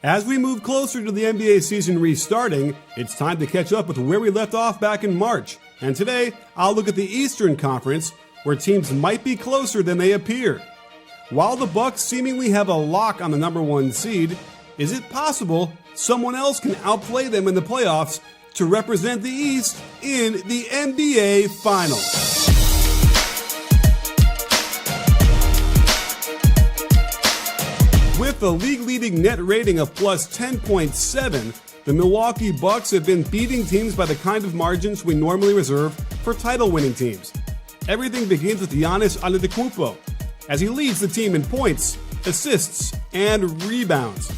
As we move closer to the NBA season restarting, it's time to catch up with where we left off back in March. And today, I'll look at the Eastern Conference, where teams might be closer than they appear. While the Bucks seemingly have a lock on the number 1 seed, is it possible someone else can outplay them in the playoffs to represent the East in the NBA Finals? With a league-leading net rating of plus 10.7, the Milwaukee Bucks have been beating teams by the kind of margins we normally reserve for title-winning teams. Everything begins with Giannis Antetokounmpo, as he leads the team in points, assists, and rebounds.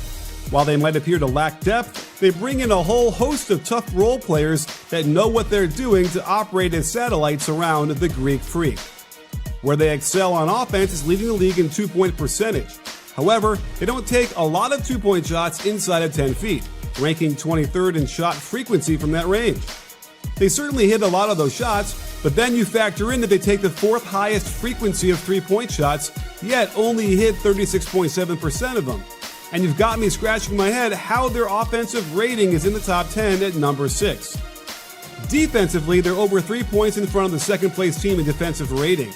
While they might appear to lack depth, they bring in a whole host of tough role players that know what they're doing to operate as satellites around the Greek Freak. Where they excel on offense is leading the league in two-point percentage. However, they don't take a lot of two-point shots inside of 10 feet, ranking 23rd in shot frequency from that range. They certainly hit a lot of those shots, but then you factor in that they take the 4th highest frequency of three-point shots, yet only hit 36.7% of them. And you've got me scratching my head how their offensive rating is in the top 10 at number 6. Defensively, they're over 3 points in front of the second-place team in defensive rating.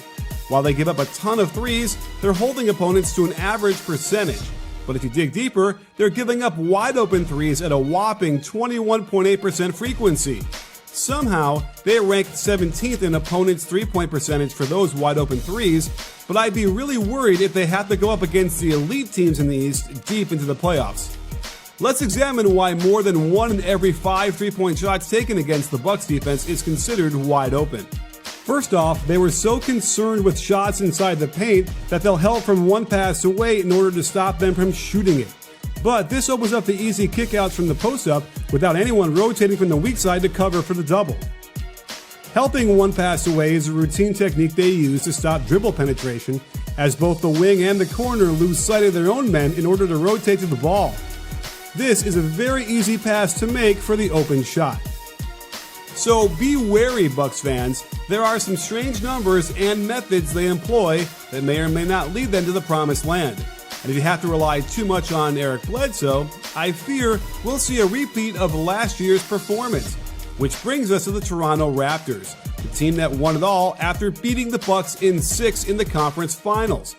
While they give up a ton of threes, they're holding opponents to an average percentage. But if you dig deeper, they're giving up wide-open threes at a whopping 21.8% frequency. Somehow, they ranked 17th in opponents' three-point percentage for those wide-open threes, but I'd be really worried if they have to go up against the elite teams in the East deep into the playoffs. Let's examine why more than 1 in every 5 three-point shots taken against the Bucks defense is considered wide open. First off, they were so concerned with shots inside the paint that they'll help from one pass away in order to stop them from shooting it. But this opens up the easy kickouts from the post-up without anyone rotating from the weak side to cover for the double. Helping one pass away is a routine technique they use to stop dribble penetration, as both the wing and the corner lose sight of their own men in order to rotate to the ball. This is a very easy pass to make for the open shot. So be wary, Bucks fans. There are some strange numbers and methods they employ that may or may not lead them to the promised land. And if you have to rely too much on Eric Bledsoe, I fear we'll see a repeat of last year's performance. Which brings us to the Toronto Raptors, the team that won it all after beating the Bucks in 6 in the conference finals.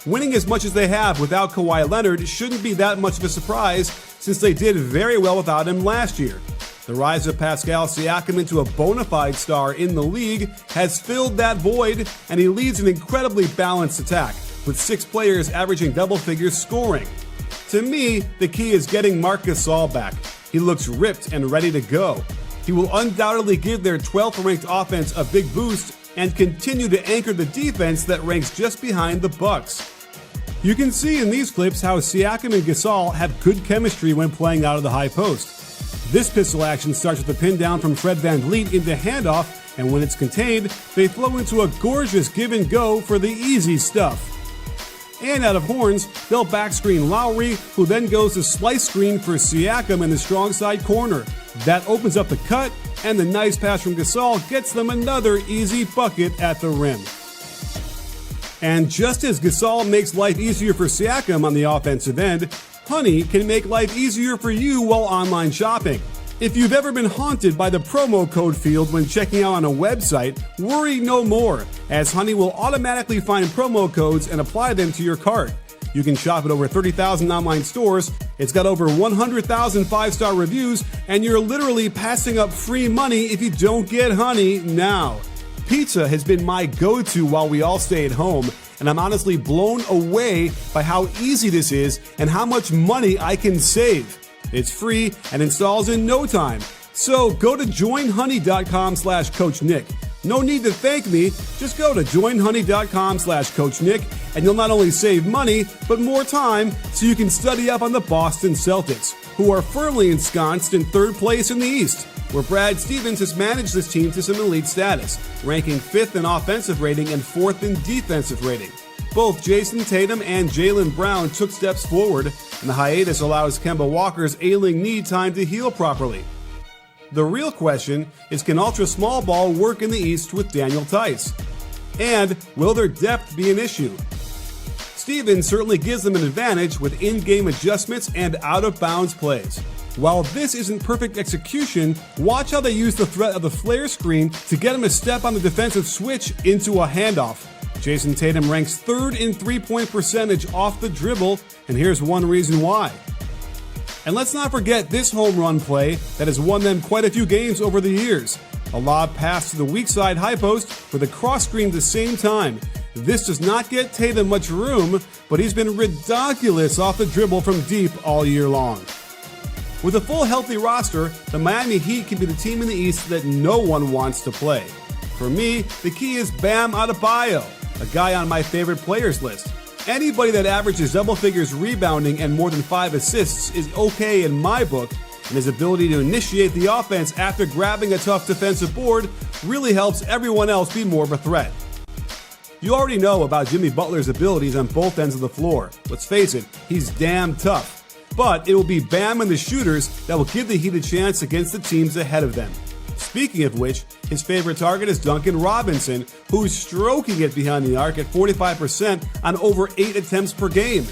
Winning as much as they have without Kawhi Leonard shouldn't be that much of a surprise since they did very well without him last year. The rise of Pascal Siakam into a bona fide star in the league has filled that void, and he leads an incredibly balanced attack, with 6 players averaging double figures scoring. To me, the key is getting Marc Gasol back. He looks ripped and ready to go. He will undoubtedly give their 12th ranked offense a big boost and continue to anchor the defense that ranks just behind the Bucks. You can see in these clips how Siakam and Gasol have good chemistry when playing out of the high post. This pistol action starts with a pin down from Fred VanVleet into handoff, and when it's contained, they flow into a gorgeous give and go for the easy stuff. And out of horns, they'll backscreen Lowry, who then goes to slice screen for Siakam in the strong side corner. That opens up the cut, and the nice pass from Gasol gets them another easy bucket at the rim. And just as Gasol makes life easier for Siakam on the offensive end, Honey can make life easier for you while online shopping. If you've ever been haunted by the promo code field when checking out on a website, worry no more, as Honey will automatically find promo codes and apply them to your cart. You can shop at over 30,000 online stores, it's got over 100,000 5-star reviews, and you're literally passing up free money if you don't get Honey now. Pizza has been my go-to while we all stay at home, and I'm honestly blown away by how easy this is and how much money I can save. It's free and installs in no time. So go to joinhoney.com/CoachNick. No need to thank me, just go to joinhoney.com/CoachNick and you'll not only save money, but more time so you can study up on the Boston Celtics, who are firmly ensconced in 3rd place in the East, where Brad Stevens has managed this team to some elite status, ranking 5th in offensive rating and 4th in defensive rating. Both Jason Tatum and Jaylen Brown took steps forward, and the hiatus allows Kemba Walker's ailing knee time to heal properly. The real question is, can ultra small ball work in the East with Daniel Tice? And will their depth be an issue? Stevens certainly gives them an advantage with in-game adjustments and out-of-bounds plays. While this isn't perfect execution, watch how they use the threat of the flare screen to get him to step on the defensive switch into a handoff. Jason Tatum ranks third in three-point percentage off the dribble, and here's one reason why. And let's not forget this home run play that has won them quite a few games over the years. A lob pass to the weak side high post with a cross screen at the same time. This does not get Tatum much room, but he's been ridiculous off the dribble from deep all year long. With a full healthy roster, the Miami Heat can be the team in the East that no one wants to play. For me, the key is Bam Adebayo, a guy on my favorite players list. Anybody that averages double figures rebounding and more than 5 assists is okay in my book, and his ability to initiate the offense after grabbing a tough defensive board really helps everyone else be more of a threat. You already know about Jimmy Butler's abilities on both ends of the floor. Let's face it, he's damn tough. But it will be Bam and the shooters that will give the Heat a chance against the teams ahead of them. Speaking of which, his favorite target is Duncan Robinson, who's stroking it behind the arc at 45% on over 8 attempts per game.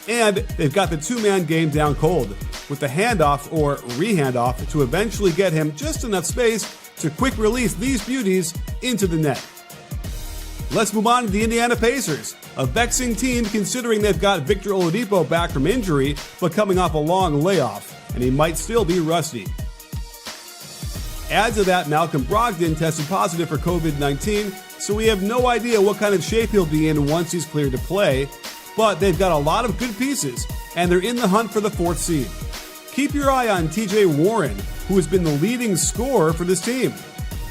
And they've got the two-man game down cold, with the handoff or re-handoff to eventually get him just enough space to quick release these beauties into the net. Let's move on to the Indiana Pacers, a vexing team considering they've got Victor Oladipo back from injury, but coming off a long layoff, and he might still be rusty. Add to that, Malcolm Brogdon tested positive for COVID-19, so we have no idea what kind of shape he'll be in once he's cleared to play, but they've got a lot of good pieces, and they're in the hunt for the 4th seed. Keep your eye on TJ Warren, who has been the leading scorer for this team.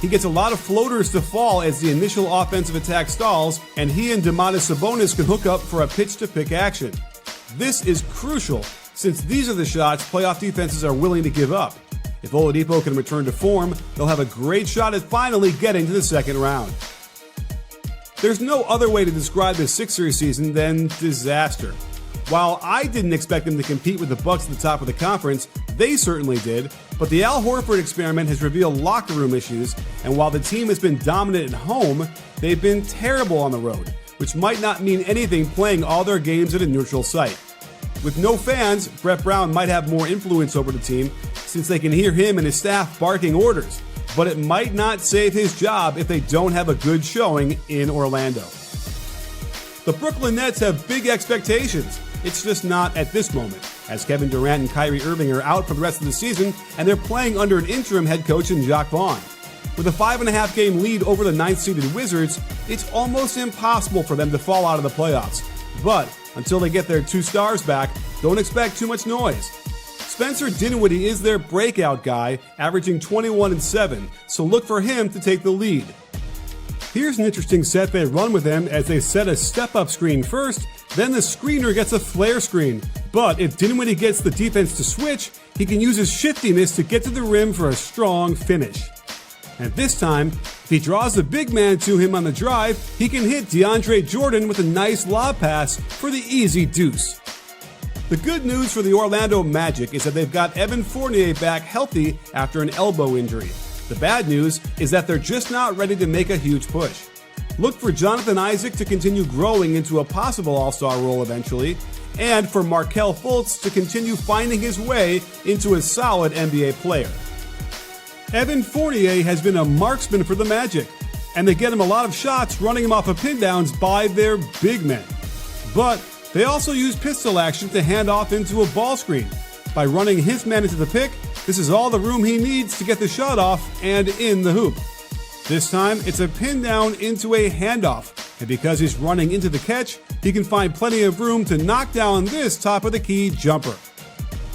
He gets a lot of floaters to fall as the initial offensive attack stalls, and he and Domantas Sabonis can hook up for a pitch-to-pick action. This is crucial, since these are the shots playoff defenses are willing to give up. If Oladipo can return to form, they'll have a great shot at finally getting to the second round. There's no other way to describe this Sixers season than disaster. While I didn't expect them to compete with the Bucks at the top of the conference, they certainly did, but the Al Horford experiment has revealed locker room issues, and while the team has been dominant at home, they've been terrible on the road, which might not mean anything playing all their games at a neutral site. With no fans, Brett Brown might have more influence over the team since they can hear him and his staff barking orders, but it might not save his job if they don't have a good showing in Orlando. The Brooklyn Nets have big expectations. It's just not at this moment, as Kevin Durant and Kyrie Irving are out for the rest of the season, and they're playing under an interim head coach in Jacque Vaughn. With a 5.5-game lead over the 9th-seeded Wizards, it's almost impossible for them to fall out of the playoffs. But until they get their 2 stars back, don't expect too much noise. Spencer Dinwiddie is their breakout guy, averaging 21-7, so look for him to take the lead. Here's an interesting set they run with them as they set a step-up screen first, then the screener gets a flare screen. But if Dinwiddie gets the defense to switch, he can use his shiftiness to get to the rim for a strong finish. And this time, if he draws the big man to him on the drive, he can hit DeAndre Jordan with a nice lob pass for the easy deuce. The good news for the Orlando Magic is that they've got Evan Fournier back healthy after an elbow injury. The bad news is that they're just not ready to make a huge push. Look for Jonathan Isaac to continue growing into a possible all-star role eventually, and for Markelle Fultz to continue finding his way into a solid NBA player. Evan Fournier has been a marksman for the Magic, and they get him a lot of shots running him off of pin downs by their big men. But they also use pistol action to hand off into a ball screen. By running his man into the pick, this is all the room he needs to get the shot off and in the hoop. This time, it's a pin down into a handoff, and because he's running into the catch, he can find plenty of room to knock down this top-of-the-key jumper.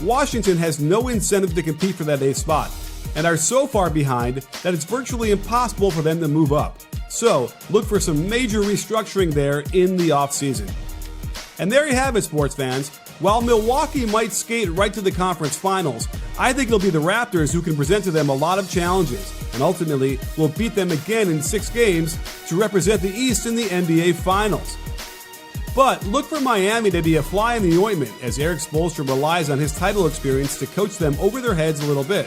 Washington has no incentive to compete for that 8th spot, and are so far behind that it's virtually impossible for them to move up. So, look for some major restructuring there in the offseason. And there you have it, sports fans. While Milwaukee might skate right to the conference finals, I think it'll be the Raptors who can present to them a lot of challenges, and ultimately will beat them again in 6 games to represent the East in the NBA Finals. But look for Miami to be a fly in the ointment as Eric Spoelstra relies on his title experience to coach them over their heads a little bit.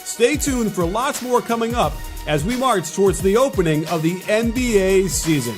Stay tuned for lots more coming up as we march towards the opening of the NBA season.